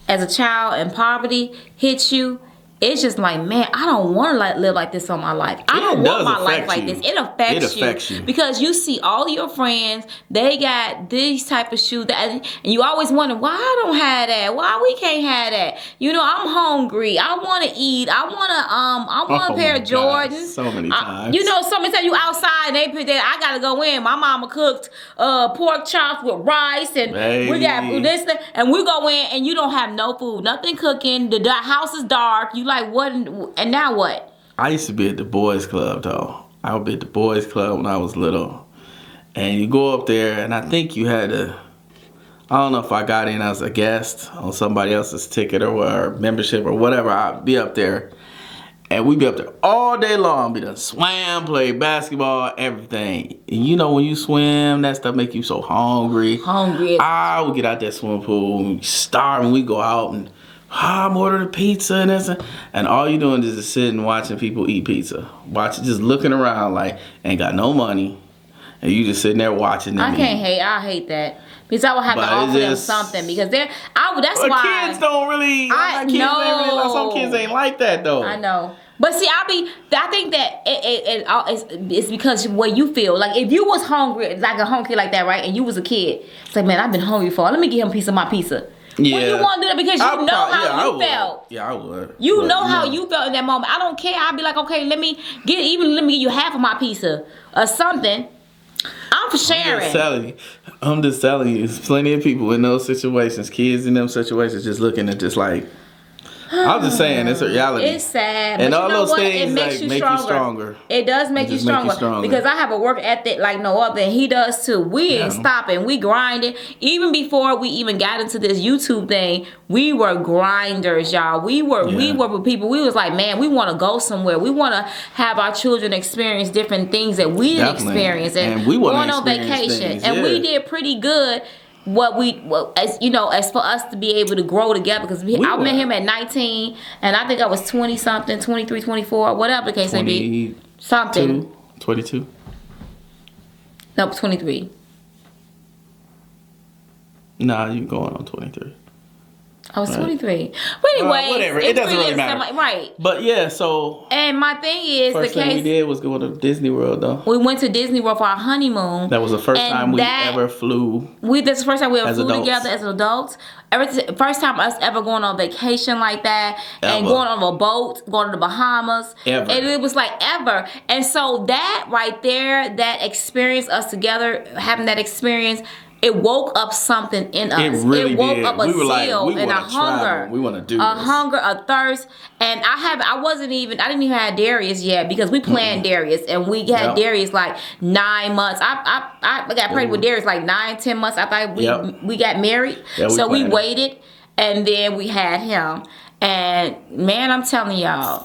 as a child and poverty hits you, it's just like, man, I don't want to live like this on my life. I don't want my life like this. It affects you because you see all your friends, they got these type of shoes, and you always wonder, why I don't have that? Why we can't have that? I'm hungry. I want to eat. I want a pair of Jordans. So many times. So many times you outside and they put that. I gotta go in. My mama cooked pork chops with rice, and we got this thing, and we go in and you don't have no food, nothing cooking. The house is dark. You like, what? And now what? I used to be at the boys club though. I would be at the boys club when I was little, and you go up there, and I think you had to, I don't know if I got in as a guest on somebody else's ticket or membership or whatever. I'd be up there, and we'd be up there all day long. Be done swam, play basketball, everything. And when you swim, that stuff make you so hungry. I would get out that swimming pool, starve, and we go out and I'm ordering pizza and this, and all you doing is just sitting watching people eat pizza. Just looking around like ain't got no money, and you just sitting there watching them. I hate that. Because I would have to offer them something, because that's why kids don't really. Some kids ain't like that though. I know. But see, I think that it's because what you feel. Like, if you was hungry, like a hungry kid like that, right? And you was a kid, it's like, man, I've been hungry for. Let me get him a piece of my pizza. When you want to do that because you know how you felt. Yeah, I would. You know how you felt in that moment. I don't care. I'd be like, okay, let me give you half of my pizza or something. I'm for sharing. I'm just telling you. There's plenty of people in those situations, kids in them situations, just looking at just like. I'm just saying, it's a reality. It's sad. And but all you know those what? things It makes like, you stronger. It does make you stronger. Because I have a work ethic like no other, and he does too. We ain't stopping. We grinding. Even before we even got into this YouTube thing, we were grinders, y'all. We were with people. We was like, man, we want to go somewhere. We want to have our children experience different things that we didn't experience. And we want on vacation. Things, and we did pretty good. As for us to be able to grow together, because I met him at 19 and I think I was 20 something, 23, 24, whatever the case may be. Something. 22? No, 23. Nah, you going on 23. I was 23. But anyway, whatever. It doesn't really matter. Right. But yeah, so. And my thing is, first thing we did was go to Disney World, though. We went to Disney World for our honeymoon. That was the first time we ever flew. That's the first time we ever flew adults. together as adults. First time us ever going on vacation like that. And going on a boat, going to the Bahamas. Ever. And it was like ever. And so that right there, that experience, us together, having that experience, it woke up something in us. It really woke did. up a zeal and a hunger. Travel. We want to do a hunger, a thirst. And I didn't even have Darius yet because we planned Darius and we had Darius like 9 months. I got pregnant with Darius like 9-10 months after we got married. Yeah, so we waited and then we had him. And man, I'm telling y'all,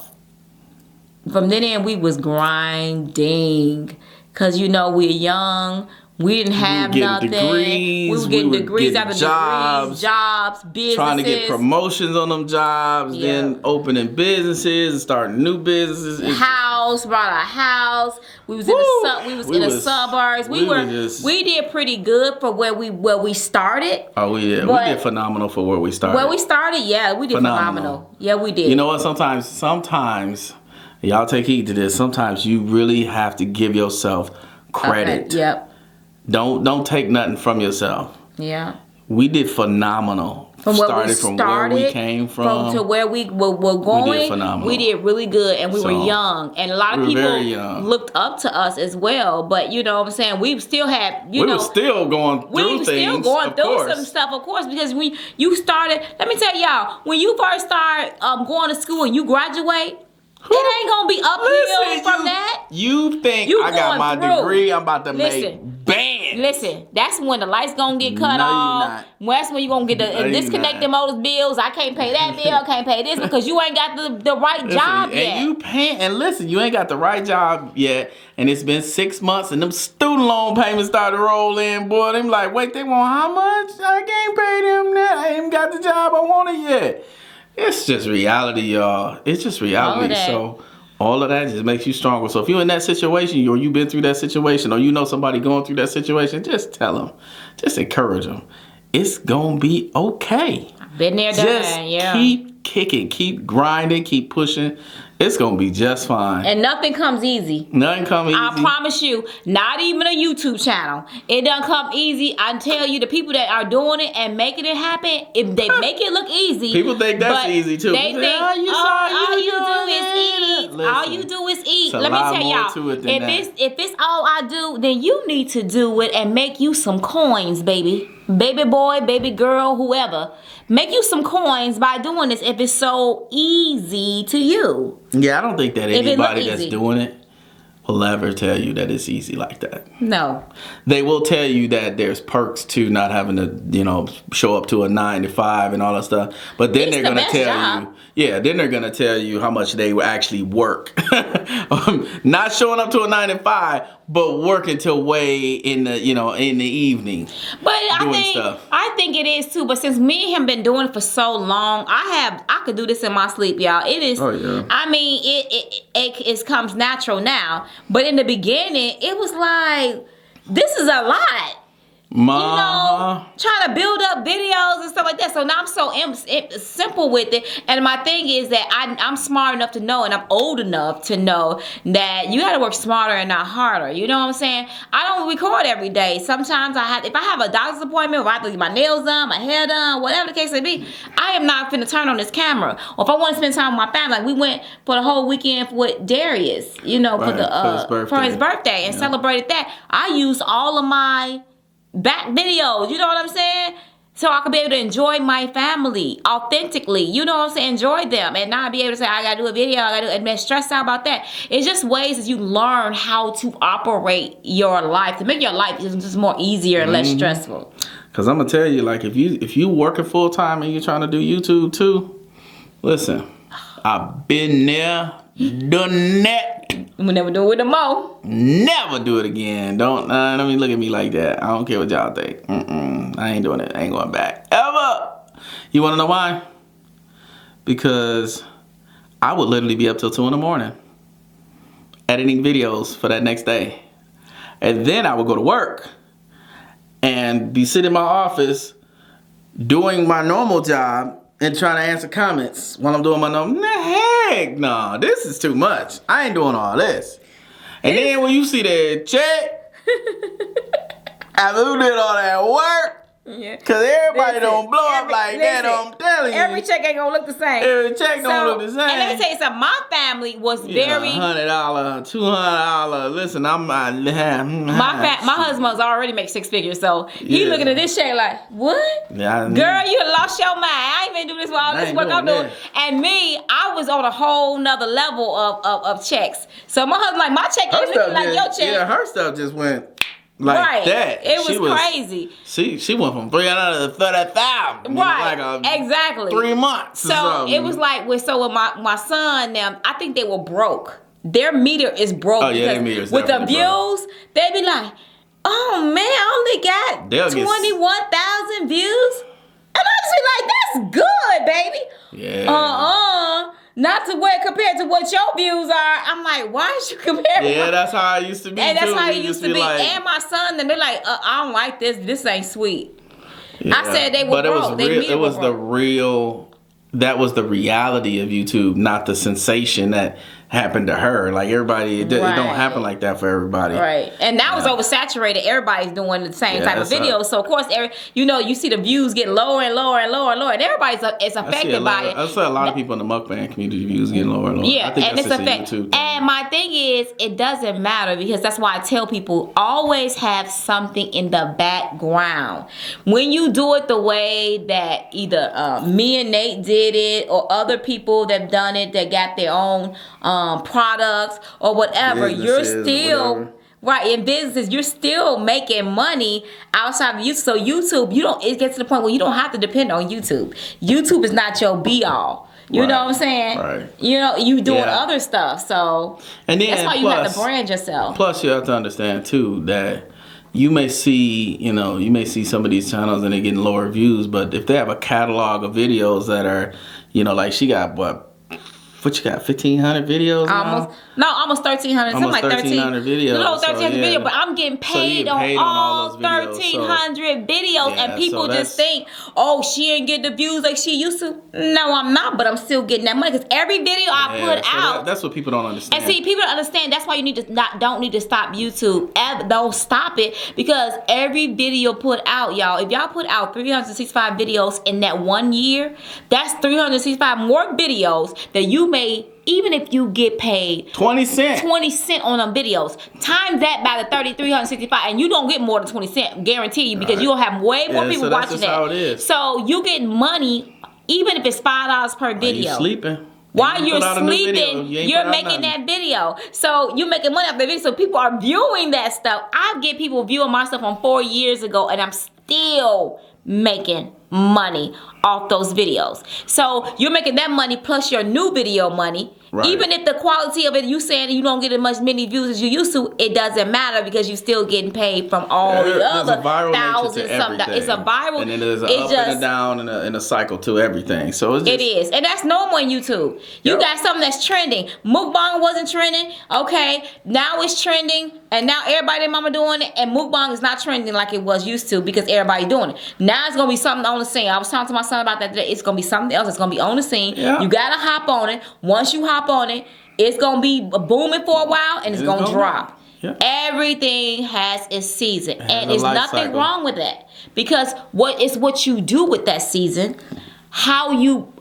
from then on we was grinding because we're young. We didn't have nothing. We were getting degrees after jobs, businesses. Trying to get promotions on them jobs, then opening businesses and starting new businesses. Brought a house. We was in the suburbs. We did pretty good for where we started. Oh yeah, we did phenomenal for where we started. Where we started, we did phenomenal. Yeah, we did. You know what? Sometimes, y'all take heed to this. Sometimes you really have to give yourself credit. Okay. Yep. Don't take nothing from yourself. Yeah. We did phenomenal. From where we came from to where we were going. We did phenomenal. We did really good, and we were young, and a lot of people looked up to us as well. But you know what I'm saying? We still had, we were still going through things. We were still going through some stuff, of course, because when you started, let me tell y'all, when you first start going to school and you graduate. It ain't gonna be uphill from that. You think I got my degree, I'm about to make bam. Listen, that's when the lights gonna get cut off. That's when you gonna get the disconnected motors bills. I can't pay that bill, I can't pay this because you ain't got the right job yet. And you paying, and listen, you ain't got the right job yet, and it's been 6 months, and them student loan payments started to roll in, boy. Them like, wait, they want how much? I can't pay them that. I ain't got the job I wanted yet. It's just reality, y'all. It's just reality. So all of that just makes you stronger. So if you're in that situation, or you've been through that situation, or you know somebody going through that situation, just tell them. Just encourage them. It's going to be okay. Been there, done that, Just keep kicking, keep grinding, keep pushing. It's going to be just fine. And nothing comes easy. Nothing comes easy. I promise you, not even a YouTube channel. It doesn't come easy. I tell you, the people that are doing it and making it happen, if they make it look easy. People think that's easy too. They think, all you do is eat. Listen, all you do is eat. Let me tell y'all, if it's all I do, then you need to do it and make you some coins, baby. Baby boy, baby girl, whoever. Make you some coins by doing this if it's so easy to you. Yeah, I don't think that anybody that's doing it will ever tell you that it's easy like that. No. They will tell you that there's perks to not having to, show up to a 9 to 5 and all that stuff. But then they're going to tell you, then they're going to tell you how much they actually work. Not showing up to a 9 to 5, but working till way in the, in the evening. But I think it is too. But since me and him been doing it for so long, I could do this in my sleep, y'all. It is. Oh yeah. I mean, it comes natural now. But in the beginning, it was like, this is a lot. trying to build up videos and stuff like that. So now I'm so simple with it. And my thing is that I'm smart enough to know, and I'm old enough to know that you got to work smarter and not harder. You know what I'm saying? I don't record every day. Sometimes if I have a doctor's appointment, or I have to get my nails done, my hair done, whatever the case may be, I am not finna turn on this camera. Or if I want to spend time with my family, like we went for the whole weekend with Darius, for his birthday and celebrated that. I used all of my back videos, you know what I'm saying? So I could be able to enjoy my family authentically, you know what I'm saying? Enjoy them and not be able to say, I gotta do a video, and be stressed out about that. It's just ways that you learn how to operate your life, to make your life just more easier and less stressful. Cause I'm gonna tell you, like, if you working full time and you're trying to do YouTube too, listen, I've been there, done that. We'll never do it no more. Never do it again. Don't look at me like that. I don't care what y'all think. I ain't doing it. I ain't going back ever. You want to know why? Because I would literally be up till 2 in the morning editing videos for that next day, and then I would go to work and be sitting in my office doing my normal job and trying to answer comments while I'm doing my normal. Heck no, this is too much. I ain't doing all this. And then when you see that check, after you did all that work, cause everybody don't blow up like that, I'm telling you. Every check ain't gonna look the same. Every check don't look the same. And let me tell you something, my family was very $100, $200. Listen, I'm not. My husband's already make 6 figures, so he looking at this check like, what? Yeah, girl, you lost your mind. I ain't been doing this for all this work I'm doing. And me, I was on a whole nother level of checks. So my husband like, my check ain't looking like your check. Yeah, her stuff just went like that. It was crazy. She went from 300 to 30,000. Right. Exactly. 3 months. So it was like with my son, them, I think they were broke. Their meter is broke. Oh yeah, their meter is with the views, broke. they be like, oh man, I only got 21,000 views. And I just be like, that's good, baby. Yeah. Not to what compared to what your views are. I'm like, why is you comparing? Yeah, that's how I used to be. And that's too. how it used to be. Like, and my son, and they're like, I don't like this. This ain't sweet. Yeah. I said they were broke. That was the reality of YouTube, not the sensation that happened to her. Like everybody, it don't happen like that for everybody. Right. And that was oversaturated. Everybody's doing the same type of videos. So of course, you see the views get lower and lower and lower and lower, and everybody's is affected by it. I see a lot of people in the mukbang community views getting lower and lower. Yeah, I think and it's affected. And my thing is, it doesn't matter, because that's why I tell people, always have something in the background. When you do it the way that either me and Nate did it, or other people that done it that got their own products or whatever, you're still right in business. You're still making money outside of YouTube. So YouTube, it gets to the point where you don't have to depend on YouTube. YouTube is not your be all. You know what I'm saying? Right. You doing other stuff. So and then, that's why you have to brand yourself. Plus, you have to understand too that you may see some of these channels and they're getting lower views, but if they have a catalog of videos that are, like she got what you got, 1,500 videos almost 1,300. Something like 1,300 videos. No, 1,300 videos, but I'm getting paid on all 1,300 videos, and people just think, oh, she ain't getting the views like she used to. No, I'm not, but I'm still getting that money, because every video I put out. That's what people don't understand. And see, people don't understand. That's why you don't need to stop YouTube. Don't stop it, because every video put out, y'all, if y'all put out 365 videos in that 1 year, that's 365 more videos that you made, even if you get paid 20 cents on them videos. Times that by the 365, and you don't get more than 20 cents, guarantee you, because you'll have way more people watching that. How it is. So you get money, even if it's $5 per video. While you're sleeping. While you're sleeping, you're making that video. So you're making money off the video. So people are viewing that stuff. I get people viewing my stuff from 4 years ago, and I'm still making money off those videos. So you're making that money plus your new video money, Right. Even if the quality of it, you saying you don't get as many views as you used to, it doesn't matter because you're still getting paid from all the other thousands. It's a viral. And then there's an up and a down and a cycle to everything. So it's just, it is. And that's normal on YouTube. You got something that's trending. Mukbang wasn't trending. Okay, now it's trending. And now everybody and mama doing it. And Mukbang is not trending like it was used to because everybody doing it. Now it's going to be something on the scene. I was talking to my son about that today. It's going to be something else. It's going to be on the scene. Yeah. You got to hop on it. Once you hop on it, it's going to be booming for a while and it's going to drop. Yeah. Everything has its season. And there's nothing wrong with that. Because it's what you do with that season, how you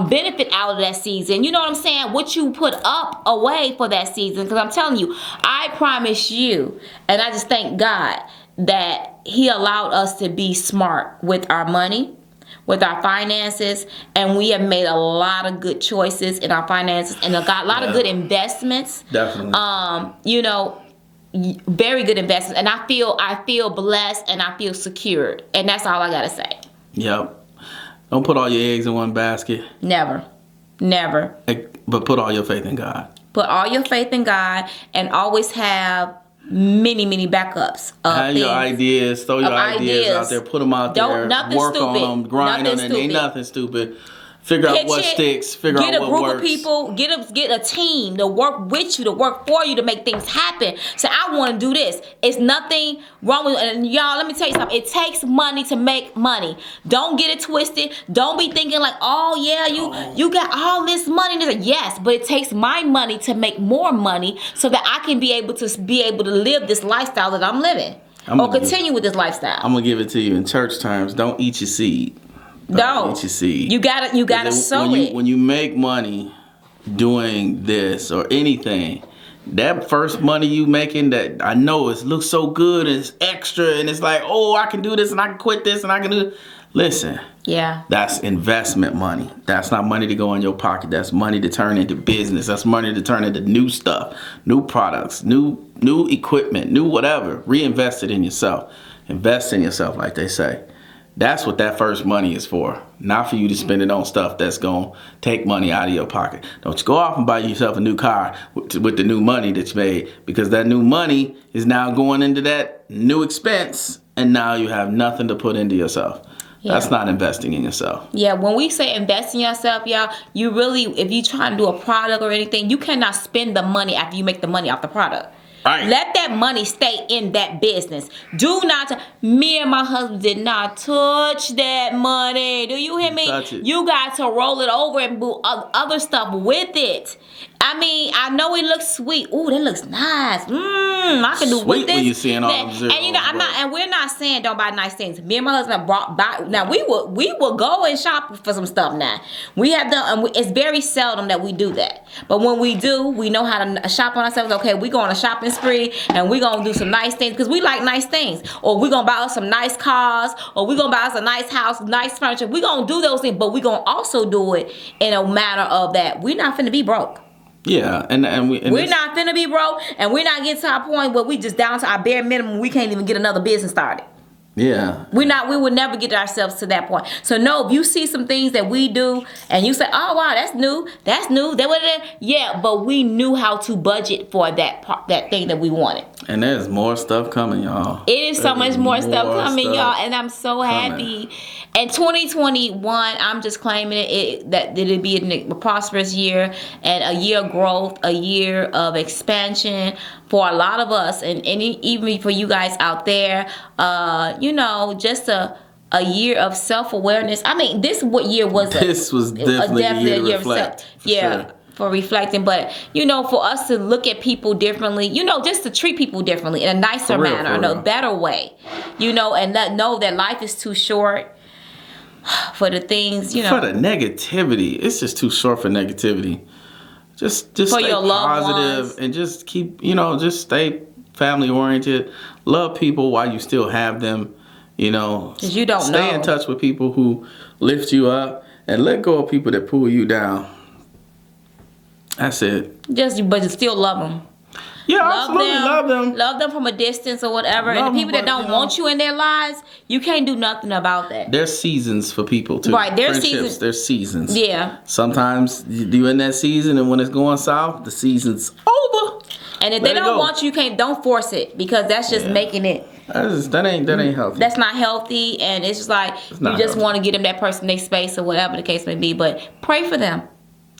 benefit out of that season. You know what I'm saying? What you put up away for that season. Because I'm telling you, I promise you, and I just thank God that He allowed us to be smart with our money, with our finances, and we have made a lot of good choices in our finances and got a lot of good investments. Definitely. You know, very good investments, and I feel blessed and I feel secured, and that's all I gotta say. Yep. Don't put all your eggs in one basket. Never. But put all your faith in God. Put all your faith in God, and always have many backups. Have your ideas. Throw your ideas out there. Put them out there. Work on them. Grind on it. Ain't nothing stupid. Figure out what sticks. Figure out what works. Get a group of people. Get a team to work with you, to work for you, to make things happen. So I want to do this. It's nothing wrong with it. And y'all, let me tell you something. It takes money to make money. Don't get it twisted. Don't be thinking like, oh yeah, you got all this money. Yes, but it takes my money to make more money so that I can be able to live this lifestyle that I'm living, or continue with this lifestyle. I'm gonna give it to you in church terms. Don't eat your seed. Don't. Eat your seed. You gotta sow it. When you make money doing this or anything, that first money you making, that I know it looks so good and it's extra and it's like, oh, I can do this and I can quit this and I can do. Listen. Yeah. That's investment money. That's not money to go in your pocket. That's money to turn into business. That's money to turn into new stuff, new products, new equipment, new whatever. Reinvest it in yourself. Invest in yourself, like they say. That's what that first money is for. Not for you to spend it on stuff that's going to take money out of your pocket. Don't you go off and buy yourself a new car with the new money that you made, because that new money is now going into that new expense, and now you have nothing to put into yourself. Yeah. That's not investing in yourself. Yeah, when we say invest in yourself, y'all, you really, if you try to do a product or anything, you cannot spend the money after you make the money off the product. Right. Let that money stay in that business. Do not. Me and my husband did not touch that money. Do you hear me? Touch it. You got to roll it over and do other stuff with it. I mean, I know it looks sweet. Ooh, that looks nice. I can do sweet with this. When you seeing all them zeros, and you know, and we're not saying don't buy nice things. Me and my husband now we will go and shop for some stuff now. We have done, and it's very seldom that we do that. But when we do, we know how to shop on ourselves. Okay, we go on a shopping spree and we're gonna do some nice things because we like nice things. Or we're gonna buy us some nice cars, or we're gonna buy us a nice house, nice furniture. We're gonna do those things, but we're gonna also do it in a matter of that we're not finna be broke. Yeah, and we're not finna be broke, and we're not getting to our point where we just down to our bare minimum. We can't even get another business started. Yeah. We would never get ourselves to that point. So no, if you see some things that we do and you say, oh wow, that's new, yeah, but we knew how to budget for that thing that we wanted. And there's more stuff coming, y'all. It is so much more stuff coming, y'all, and I'm so happy. And 2021, I'm just claiming that it'll be a prosperous year and a year of growth, a year of expansion for a lot of us, and even for you guys out there. Just a year of self-awareness. I mean, this year was definitely a year to reflect. Sure. For reflecting, but for us to look at people differently, just to treat people differently in a nicer manner, in a better way, and know that life is too short for the things, for the negativity. It's just too short for negativity. Just for stay your positive ones. And just keep, just stay family oriented. Love people while you still have them. Because you don't stay in touch with people who lift you up, and let go of people that pull you down. That's it. But you still love them. Yeah, absolutely. Love them. Love them from a distance or whatever. And the people that don't want you in their lives, you can't do nothing about that. There's seasons for people too. Right, there's seasons. There's seasons. Yeah. Sometimes you in that season, and when it's going south, the season's over. And if they don't want you, don't force it, because that's just making it. That ain't healthy. That's not healthy, and it's just like you just want to give them that person their space or whatever the case may be. But pray for them.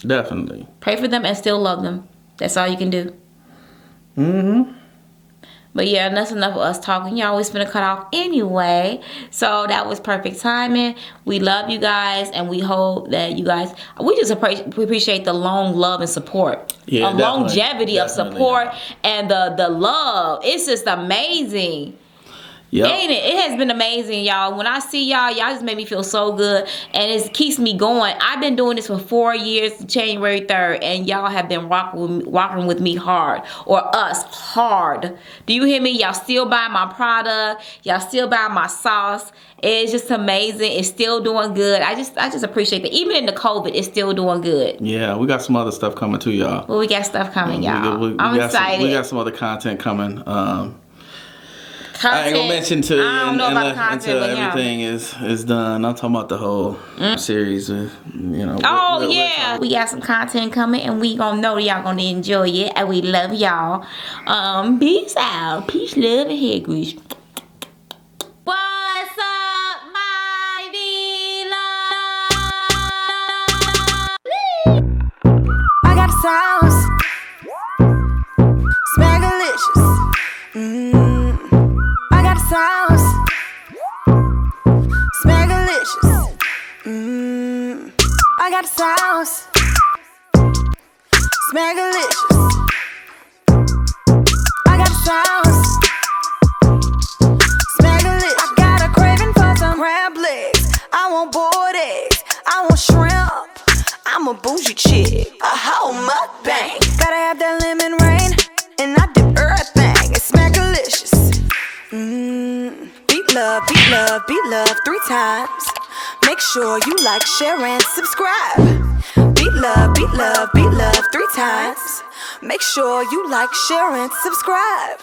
Definitely. Pray for them and still love them. That's all you can do. Mm-hmm. But yeah, that's enough of us talking. Y'all always gonna cut off anyway. So that was perfect timing. We love you guys, and we hope that you guys. We just appreciate the long love and support. Yeah, longevity of support and the love. It's just amazing. Yep. Ain't it? It has been amazing, y'all. When I see y'all just make me feel so good, and it keeps me going. I've been doing this for 4 years, January 3rd, and y'all have been rocking with me hard, or us hard. Do you hear me? Y'all still buy my product. Y'all still buy my sauce. It's just amazing. It's still doing good. I just appreciate that. Even in the COVID, it's still doing good. Yeah, we got some other stuff coming too, y'all. Well, we got stuff coming, y'all. I'm excited. We got some other content coming. Content. I ain't gonna mention to you until everything is is done. I'm talking about the whole series. Oh yeah, we got some content coming, and we gonna know y'all gonna enjoy it, and we love y'all. Peace out, peace, love, and hair grease. What's up, my beloved? I got the sauce. Smackalicious. I got the sauce. Smackalicious. I got the sauce. Smackalicious. I got the sauce. Smackalicious. I got a craving for some crab legs. I want boiled eggs. I want shrimp. I'm a bougie chick. A whole mukbang. Gotta have that lemon rain, and I dip everything. It's smackalicious. Beat love, beat love, beat love 3 times. Make sure you like, share, and subscribe. Beat love, beat love, beat love 3 times. Make sure you like, share, and subscribe.